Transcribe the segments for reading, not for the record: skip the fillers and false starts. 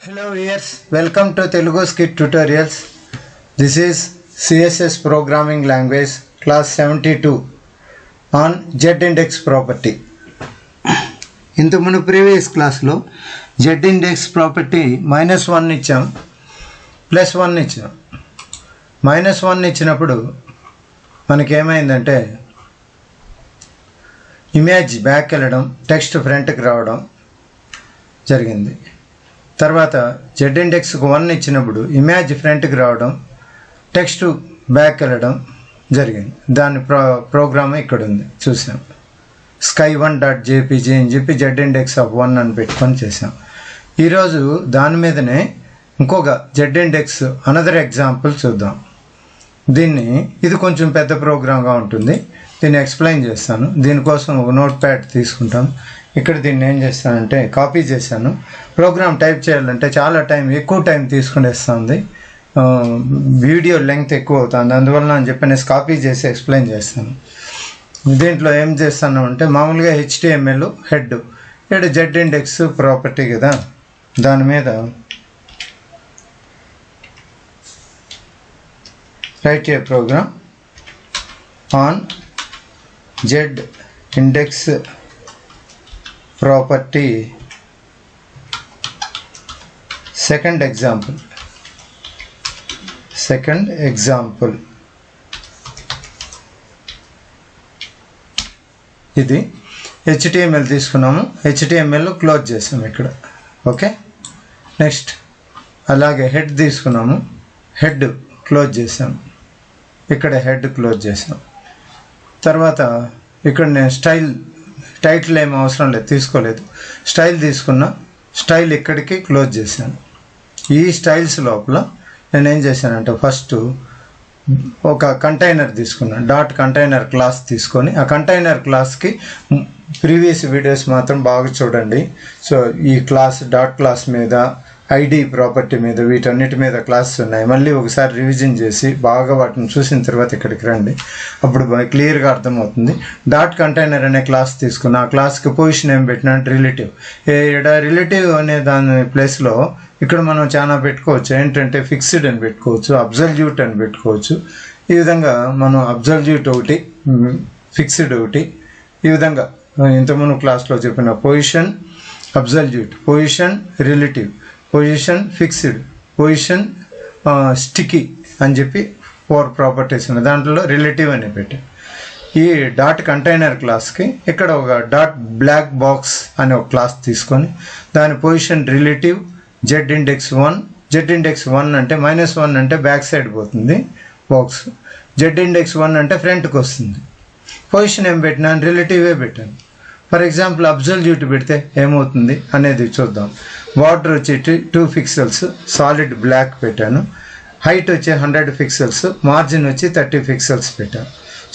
Hello viewers, welcome to Telugu Skit Tutorials. This is CSS Programming Language class 72 on Z-index property. ఇంతకు మన previous క్లాస్లో Z-index property -1 ఇచ్చాం, +1 ఇచ్చాం. -1 ఇచ్చినప్పుడు మనకేమైందంటే image back వెళ్ళడం, టెక్స్ట్ ఫ్రంట్కి రావడం జరిగింది. తర్వాత Z-indexకు 1 ఇచ్చినప్పుడు ఇమేజ్ ఫ్రంట్కి రావడం, టెక్స్ట్ బ్యాక్ వెళ్ళడం జరిగింది. దాని ప్రోగ్రామ్ ఇక్కడ ఉంది, చూసాం. sky1.jpg అని చెప్పి Z-index(1) అని పెట్టుకొని చేసాం. ఈరోజు దాని మీదనే ఇంకొక Z-index అనదర్ ఎగ్జాంపుల్ చూద్దాం. ఇది కొంచెం పెద్ద ప్రోగ్రామ్గా ఉంటుంది, దీన్ని ఎక్స్ప్లెయిన్ చేస్తాను. దీనికోసం ఒక నోట్ ప్యాడ్ తీసుకుంటాం. ఇక్కడ దీన్ని ఏం చేస్తానంటే కాపీ చేశాను. ప్రోగ్రామ్ టైప్ చేయాలంటే చాలా ఎక్కువ టైం తీసుకునేస్తుంది, వీడియో లెంగ్త్ ఎక్కువ అవుతుంది. అందువల్ల అని చెప్పి నేను కాపీ చేసి ఎక్స్ప్లెయిన్ చేస్తాను. దీంట్లో ఏం చేస్తాను అంటే మామూలుగా HTML హెడ్, ఇక్కడ Z-index ప్రాపర్టీ కదా, దాని మీద write a program on Z-index property. Second example. ఇది HTML తీసుకున్నాము, HTML క్లోజ్ చేసాము ఇక్కడ. ఓకే, నెక్స్ట్ అలాగే హెడ్ తీసుకున్నాము, హెడ్ క్లోజ్ చేసాము, ఇక్కడ హెడ్ క్లోజ్ చేసాం. తర్వాత ఇక్కడ నేను టైటిల్ ఏం అవసరం లేదు, తీసుకోలేదు. స్టైల్ తీసుకున్నా, స్టైల్ ఇక్కడికి క్లోజ్ చేశాను. ఈ స్టైల్స్ లోపల నేను ఏం చేశానంటే ఫస్ట్ ఒక కంటైనర్ తీసుకున్నాను, డాట్ కంటైనర్ క్లాస్ తీసుకొని ఆ కంటైనర్ క్లాస్కి ప్రీవియస్ వీడియోస్ మాత్రం బాగా చూడండి. సో ఈ డాట్ క్లాస్ మీద, ఐడి ప్రాపర్టీ మీద, వీటన్నిటి మీద క్లాసెస్ ఉన్నాయి. మళ్ళీ ఒకసారి రివిజన్ చేసి బాగా వాటిని చూసిన తర్వాత ఇక్కడికి రండి, అప్పుడు క్లియర్గా అర్థమవుతుంది. డాట్ కంటైనర్ అనే క్లాస్ తీసుకుని ఆ క్లాస్కి పొజిషన్ ఏం పెట్టినా రిలేటివ్. రిలేటివ్ అనే దాని ప్లేస్లో ఇక్కడ మనం చాలా పెట్టుకోవచ్చు. ఏంటంటే ఫిక్స్డ్ అని పెట్టుకోవచ్చు, అబ్సల్యూట్ అని పెట్టుకోవచ్చు. ఈ విధంగా మనం అబ్సల్యూట్ ఒకటి, ఫిక్స్డ్ ఒకటి, ఈ విధంగా ఇంతకుముందు క్లాస్లో చెప్పిన position absolute, position relative, position fixed, position sticky అని చెప్పి 4 ప్రాపర్టీస్ ఉన్నాయి. దాంట్లో రిలేటివ్ అని పెట్టాం. ఈ డాట్ కంటైనర్ క్లాస్కి ఇక్కడ ఒక డాట్ బ్లాక్ బాక్స్ అనే ఒక క్లాస్ తీసుకొని దాని పొజిషన్ రిలేటివ్ Z-index(1). Z-index(1) అంటే -1 అంటే బ్యాక్ సైడ్ పోతుంది బాక్స్, Z-index(1) అంటే ఫ్రంట్కి వస్తుంది. పొజిషన్ ఏం పెట్టినా రిలేటివే పెట్టాను. ఫర్ ఎగ్జాంపుల్ అబ్సల్యూట్ పెడితే ఏమవుతుంది అనేది చూద్దాం. బార్డర్ వచ్చి 2 పిక్సెల్స్ సాలిడ్ బ్లాక్ పెట్టాను, హైట్ వచ్చి 100 పిక్సెల్స్, మార్జిన్ వచ్చి 30 పిక్సెల్స్ పెట్టాను.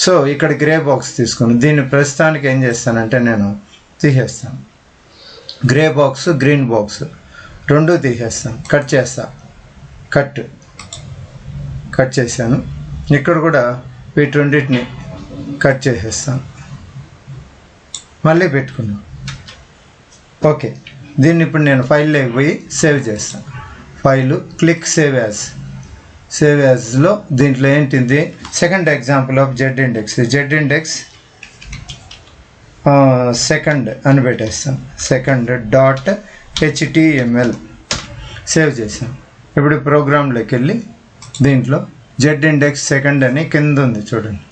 సో ఇక్కడ గ్రే బాక్స్ తీసుకుని దీన్ని ప్రస్తుతానికి ఏం చేస్తానంటే నేను తీసేస్తాను. గ్రే బాక్స్, గ్రీన్ బాక్స్ రెండు తీసేస్తాను, కట్ చేస్తాను. కట్ చేశాను. ఇక్కడ కూడా వీటి రెండింటిని కట్ చేసేస్తాను, మళ్ళీ పెట్టుకున్నాను. ఓకే, దీన్ని ఇప్పుడు నేను ఫైల్లోకి పోయి సేవ్ చేస్తాను. ఫైలు, క్లిక్ సేవ్ యాజ్లో దీంట్లో ఏంటిది second example of Z-index second అని పెట్టేస్తాను. సెకండ్ .html సేవ్ చేసాం. ఇప్పుడు ప్రోగ్రాంలోకి వెళ్ళి దీంట్లో Z-index సెకండ్ అని కింద ఉంది చూడండి,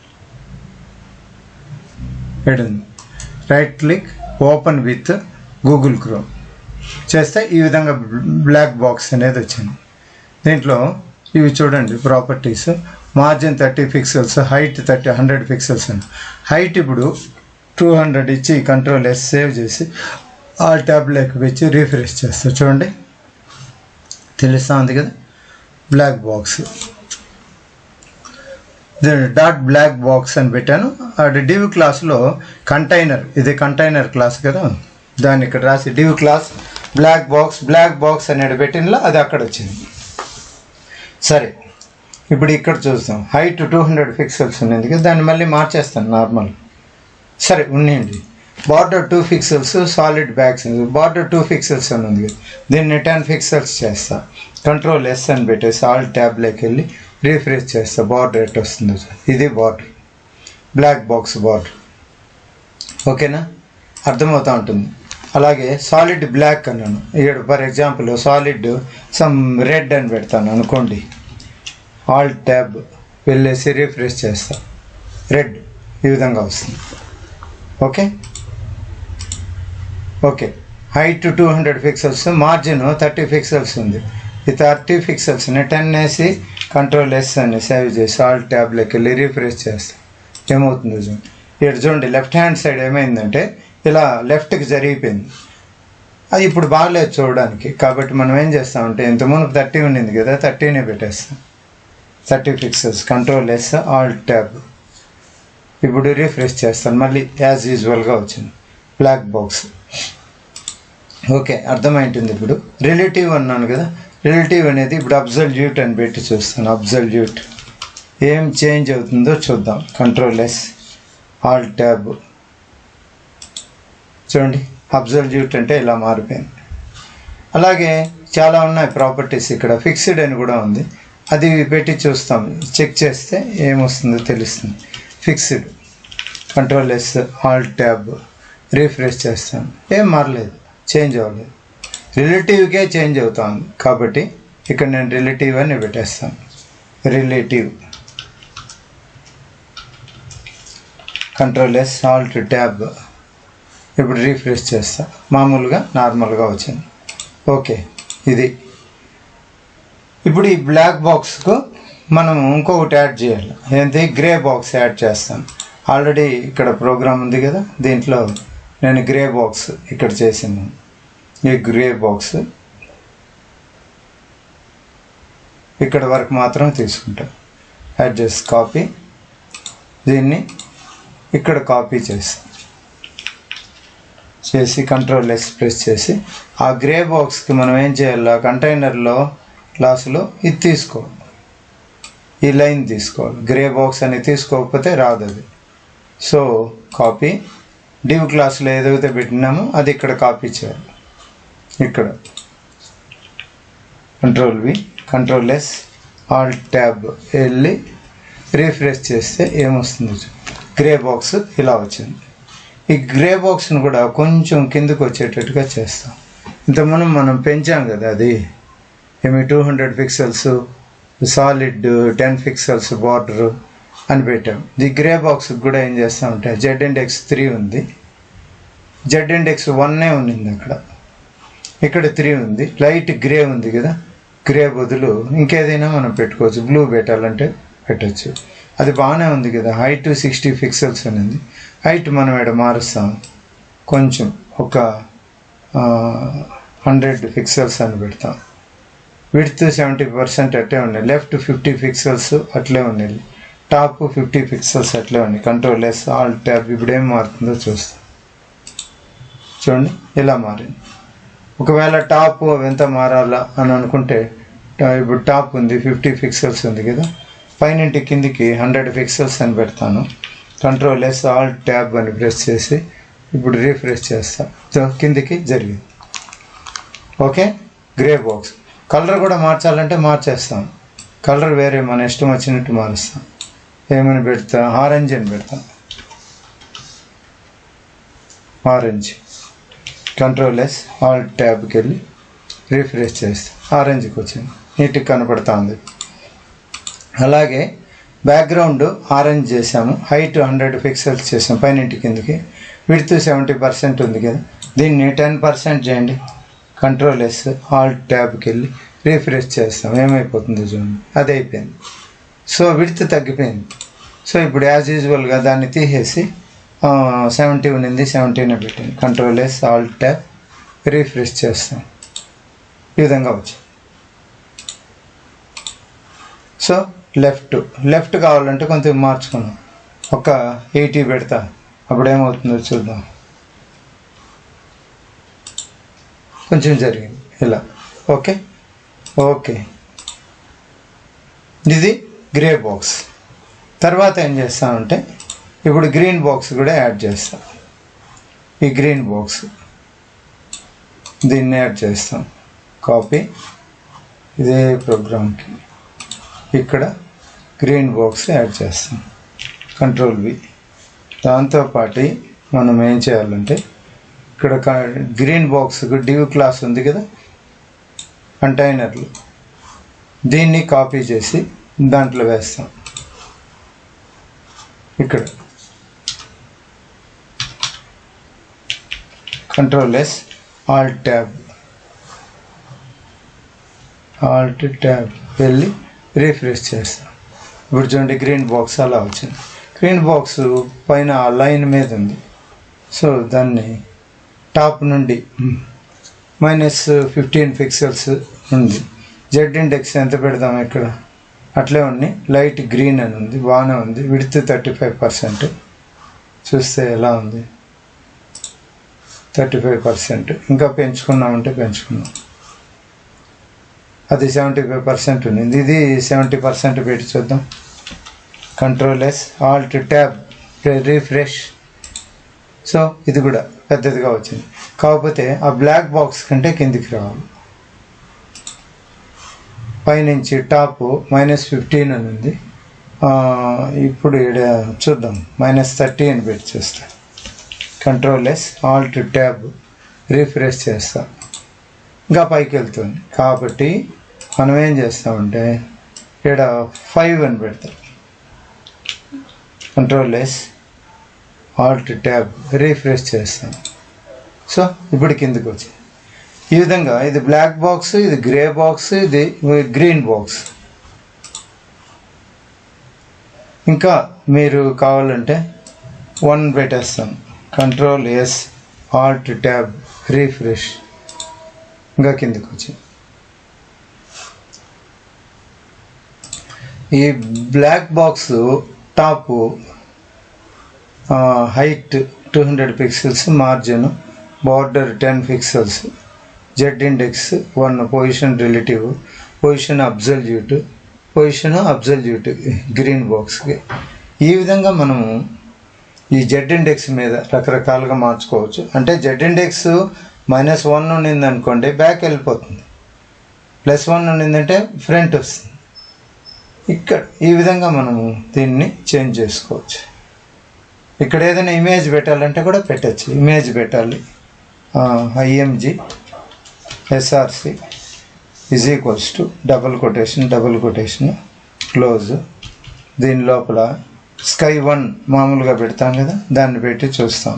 పెడుంది. Right click, open with Google Chrome చేస్తే ఈ విధంగా బ్లాక్ బాక్స్ అనేది వచ్చింది. దీంట్లో ఇవి చూడండి properties. Margin 30 pixels, height 100 pixels అని. హైట్ ఇప్పుడు 200 ఇచ్చి Ctrl+S సేవ్ చేసి ఆ ట్యాబ్లోకి వచ్చి రిఫ్రెష్ చేస్తా. చూడండి తెలుస్తూ ఉంది కదా, black box. Dot black box అని పెట్టాను. అది డివ్ క్లాస్లో కంటైనర్, ఇది కంటైనర్ క్లాస్ కదా, దాన్ని ఇక్కడ రాసి డివ్ క్లాస్ బ్లాక్ బాక్స్ అనేది పెట్టినలో అది అక్కడ వచ్చింది. సరే, ఇప్పుడు ఇక్కడ చూస్తాం. హైట్ 200 పిక్సెల్స్ ఉంది కదా, దాన్ని మళ్ళీ మార్చేస్తాను నార్మల్. సరే ఉండండి. Border 2 pixels, solid backs. Border 2 pixels అని ఉంది కదా, దీన్ని 10 పిక్సెల్స్ చేస్తా. కంట్రోల్ ఎస్ అని పెట్టేసి ఆల్ ట్యాబ్లోకి వెళ్ళి రీఫ్రెష్ చేస్తా. బార్డర్ ఎట్ వస్తుందో ఇది బార్డర్, బ్లాక్ బాక్స్ బార్డర్. ఓకేనా, అర్థమవుతూ ఉంటుంది. అలాగే సాలిడ్ బ్లాక్ అన్నాను ఇక్కడ, for example solid some red అని పెడతాను అనుకోండి. ఆల్ ట్యాబ్ వెళ్ళేసి రీఫ్రెష్ చేస్తా, రెడ్ ఈ విధంగా వస్తుంది. Okay okay height 200 pixels, margin 30 pixels ఉంది. ఈ 30 పిక్సెల్స్ని 10 వేసి కంట్రోల్ ఎస్ అని సేవ్ చేసి ఆల్ ట్యాబ్లోకి వెళ్ళి రీఫ్రెష్ చేస్తాం. ఏమవుతుందో చూడండి. ఇక్కడ చూడండి లెఫ్ట్ హ్యాండ్ సైడ్ ఏమైందంటే ఇలా లెఫ్ట్కి జరిగిపోయింది. అది ఇప్పుడు బాగలేదు చూడడానికి. కాబట్టి మనం ఏం చేస్తామంటే ఇంతకుముందు 30 ఉండింది కదా, 30నే పెట్టేస్తాం. 30 pixels, control yes all tab. ఇప్పుడు రీఫ్రెష్ చేస్తాను, మళ్ళీ యాజ్ యూజువల్గా వచ్చింది బ్లాక్ బాక్స్. ఓకే, అర్థమైంటుంది. ఇప్పుడు రిలేటివ్ అన్నాను కదా, రిలేటివ్ అనేది ఇప్పుడు అబ్సల్యూట్ అని పెట్టి చూస్తాను. అబ్సల్యూట్ ఏం చేంజ్ అవుతుందో చూద్దాం. Control yes all tab. చూడండి అబ్సల్యూట్ అంటే ఇలా మారిపోయింది. అలాగే చాలా ఉన్నాయి ప్రాపర్టీస్. ఇక్కడ ఫిక్స్డ్ అని కూడా ఉంది, అది పెట్టి చూస్తాం. చెక్ చేస్తే ఏమొస్తుందో తెలుస్తుంది. Fixed, control yes all tab, refresh చేస్తాను. ఏం మారలేదు, చేంజ్ అవ్వలేదు. రిలేటివ్కే చేంజ్ అవుతాను కాబట్టి ఇక్కడ నేను రిలేటివ్ అని పెట్టేస్తాను. Relative, control yes Alt tab. ఇప్పుడు రీఫ్రెష్ చేస్తా, మామూలుగా నార్మల్గా వచ్చింది. ఓకే, ఇది. ఇప్పుడు ఈ బ్లాక్ బాక్స్కు మనం ఇంకొకటి యాడ్ చేయాలి. ఏంటి, గ్రే బాక్స్ యాడ్ చేస్తాను. ఆల్రెడీ ఇక్కడ ప్రోగ్రామ్ ఉంది కదా, దీంట్లో నేను గ్రే బాక్స్ ఇక్కడ చేసాను. ఈ గ్రే బాక్స్ ఇక్కడ వరకు మాత్రం తీసుకుంటాం. అడ్జస్ట్ కాపీ, దీన్ని ఇక్కడ కాపీ చేసి కంట్రోల్ ఎస్ ప్రెస్ చేసి ఆ గ్రే బాక్స్కి మనం ఏం చేయాలి, కంటైనర్లో క్లాసులో ఇది తీసుకోవాలి, ఈ లైన్ తీసుకోవాలి. గ్రే బాక్స్ అని తీసుకోకపోతే రాదు అది. సో కాపీ, డివ్ క్లాస్లో ఏదైతే పెట్టినామో అది ఇక్కడ కాపీ చేయాలి. ఇక్కడ control V, control yes all tab వెళ్ళి రీఫ్రెష్ చేస్తే ఏమొస్తుంది, గ్రే బాక్స్ ఇలా వచ్చింది. ఈ గ్రే బాక్స్ని కూడా కొంచెం కిందకు వచ్చేటట్టుగా చేస్తాం. ఇంతకుముందు మనం పెంచాం కదా, అది ఏమి 200 పిక్సెల్స్, సాలిడ్ 10 పిక్సెల్స్ బార్డర్ అని పెట్టాం. ది గ్రే బాక్స్కి కూడా ఏం చేస్తామంటే Z-index 3 ఉంది, Z-index 1 ఉండింది అక్కడ, ఇక్కడ 3 ఉంది. లైట్ గ్రే ఉంది కదా, గ్రే బదులు ఇంకేదైనా మనం పెట్టుకోవచ్చు. బ్లూ పెట్టాలంటే పెట్టచ్చు. అది బాగానే ఉంది కదా. హైట్ 60 పిక్సెల్స్ ఉంది. హైట్ మనం ఇక్కడ మారుస్తాం, కొంచెం ఒక 100 పిక్సెల్స్ అని పెడతాం. విడ్త్ 70% అట్లే ఉన్నాయి. లెఫ్ట్ 50 పిక్సెల్స్ అట్లే ఉన్నాయి. టాప్ 50 పిక్సెల్స్ అట్లే ఉన్నాయి. Control yes all tab. ఇప్పుడు ఏం మారుతుందో చూస్తాం. చూడండి ఇలా మారింది. ఒకవేళ టాప్ ఎంత మారాలా అని అనుకుంటే, ఇప్పుడు టాప్ ఉంది 50 పిక్సెల్స్ ఉంది కదా, పైనంటి కిందికి 100 పిక్సెల్స్ అని పెడతాను. కంట్రోల్ ఎస్ ఆల్ ట్యాబ్ అని ప్రెస్ చేసి ఇప్పుడు రీఫ్రెష్ చేస్తా. కిందికి జరిగింది. Okay, grey box. కలర్ కూడా మార్చాలంటే మార్చేస్తాం. కలర్ వేరే మన ఇష్టం వచ్చినట్టు మారుస్తాం. ఏమని పెడతా, ఆరెంజ్ అని పెడతాం. ఆరెంజ్, కంట్రోల్ ఎస్ ఆల్ ట్యాబ్కి వెళ్ళి రీఫ్రెష్ చేస్తాం. ఆరెంజ్కి వచ్చింది, నీట్గా కనపడుతూ ఉంది. అలాగే బ్యాక్గ్రౌండ్ ఆరెంజ్ చేసాము. హైట్ 100 పిక్సెల్స్ చేసాము పైనంటి కిందకి. విడ్త్ 70% ఉంది కదా, దీన్ని 10% చేయండి. కంట్రోల్ ఎస్ ఆల్ ట్యాబ్కి వెళ్ళి రీఫ్రెష్ చేస్తాం. ఏమైపోతుందో చూడండి, అది అయిపోయింది. సో విడ్త్ తగ్గిపోయింది. సో ఇప్పుడు యాజ్ యూజువల్గా దాన్ని తీసేసి 70 ఉండింది, 70నే పెట్టండి. Control yes all tab refresh చేస్తాం. ఈ విధంగా వచ్చింది. సో లెఫ్ట్ కావాలంటే కొంచెం మార్చుకున్నాం. ఒక 80 పెడతా, అప్పుడు ఏమవుతుందో చూద్దాం. కొంచెం జరిగింది ఇలా. ఓకే, ఇది గ్రే బాక్స్. తర్వాత ఏం చేస్తామంటే ఇప్పుడు గ్రీన్ బాక్స్ కూడా యాడ్ చేస్తాం. ఈ గ్రీన్ బాక్స్ దీన్ని యాడ్ చేస్తాం. కాపీ ఇదే ప్రోగ్రామ్కి ఇక్కడ గ్రీన్ బాక్స్ యాడ్ చేస్తాం. Control V. దాంతోపాటు మనం ఏం చేయాలంటే ఇక్కడ గ్రీన్ బాక్స్కి డివ్ క్లాస్ ఉంది కదా, కంటైనర్లు, దీన్ని కాపీ చేసి దాంట్లో వేస్తాం. ఇక్కడ కంట్రోల్ S, ఆల్ట్ ట్యాబ్ వెళ్ళి రిఫ్రెష్ చేస్తాం. ఇప్పుడు చూడండి గ్రీన్ బాక్స్ అలా వచ్చింది. గ్రీన్ బాక్స్ పైన ఆ లైన్ మీద ఉంది. సో దాన్ని టాప్ నుండి -15 పిక్సెల్స్ ఉంది. జెడ్ ఇండెక్స్ ఎంత పెడదాం ఇక్కడ, అట్లే ఉంది. లైట్ గ్రీన్ అని ఉంది, బాగానే ఉంది. విడ్త్ 35%. చూస్తే ఎలా ఉంది, 35%. ఇంకా పెంచుకున్నామంటే పెంచుకున్నాం. అది 75% ఉంది. ఇది 70% పెట్టి చూద్దాం. Control S, alt tab refresh. So ఇది కూడా పెద్దదిగా వచ్చింది. కాకపోతే ఆ బ్లాక్ బాక్స్ కంటే కిందికి రావాలి. పైనుంచి టాప్ -15 అని ఉంది. ఇప్పుడు ఇక్కడ చూద్దాం, -30 అని పెట్టి చేస్తా. Control S, alt tab refresh చేస్తా. ఇంకా పైకి వెళ్తుంది. కాబట్టి మనం ఏం చేస్తామంటే ఇక్కడ 5 అని పెడతాం. Control S, alt tab refresh చేస్తాం. సో ఇప్పుడు కిందకి వచ్చింది. ఈ విధంగా ఇది బ్లాక్ బాక్స్, ఇది గ్రే బాక్స్, ఇది గ్రీన్ బాక్స్. ఇంకా మీరు కావాలంటే 1 పెట్టేస్తాం. Control S, alt tab refresh. ఇంకా కిందకి వచ్చింది. ఈ black box top height 200 pixels, margin border 10 pixels, Z index 1, position relative, position absolute green బాక్స్కి. ఈ విధంగా మనము ఈ జెడ్ ఇండెక్స్ మీద రకరకాలుగా మార్చుకోవచ్చు. అంటే జెడ్ ఇండెక్స్ -1 ఉండింది అనుకోండి, బ్యాక్ వెళ్ళిపోతుంది. +1 ఉండిందంటే ఫ్రంట్ వస్తుంది. ఇక్కడ ఈ విధంగా మనము దీన్ని చేంజ్ చేసుకోవచ్చు. ఇక్కడ ఏదైనా ఇమేజ్ పెట్టాలంటే కూడా పెట్టచ్చు. ఇమేజ్ పెట్టాలి, img src double quotation close. దీని లోపల Sky 1 మామూలుగా పెడతాం కదా, దాన్ని పెట్టి చూస్తాం.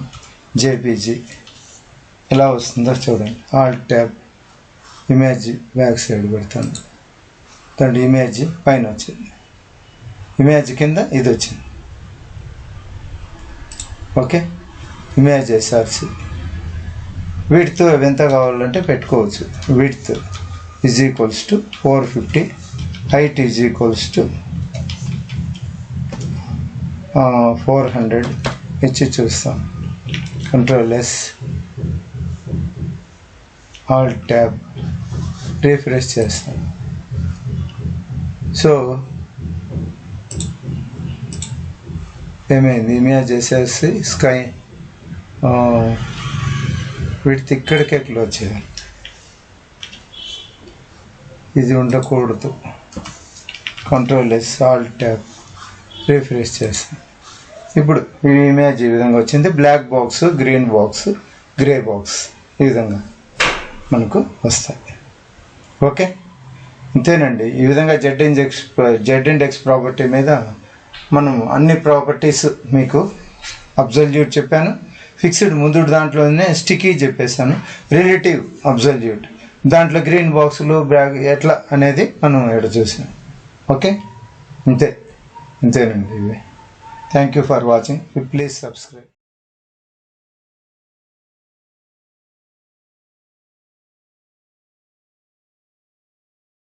jpg ఎలా వస్తుందో చూడండి. Alt tab image back side పెడతాను. దాంట్లో ఇమేజ్ పైన వచ్చింది, ఇమేజ్ కింద ఇది వచ్చింది. Okay, image src. విడ్త్ ఎంత కావాలంటే పెట్టుకోవచ్చు. విడ్త్ = 450, హైట్ = 400 ఇచ్చి చూస్తాం. Control S, alt tab refresh చేస్తాం. సో ఏమైంది, ఇమేజ్ src స్కై విడ్త్ ఇక్కడికే క్లోజ్ చేయాలి. ఇది ఉండకూడదు. Control S, alt tab refresh చేస్తాం. ఇప్పుడు ఈ ఇమేజ్ ఈ విధంగా వచ్చింది. Black box, green box, grey box ఈ విధంగా మనకు వస్తాయి. ఓకే, అంతేనండి. ఈ విధంగా జెడ్ ఇండెక్స్ ప్రాపర్టీ మీద మనం అన్ని ప్రాపర్టీస్ మీకు అబ్జల్యూట్ చెప్పాను. ఫిక్స్డ్ ముందు దాంట్లోనే స్టిక్కీ చెప్పేసాను. రిలేటివ్ అబ్జల్యూట్ దాంట్లో గ్రీన్ బాక్స్లో బ్లాక్ ఎట్లా అనేది మనం ఇక్కడ చూసాం. ఓకే, అంతేనండి ఇవి. Thank you for watching. Please subscribe.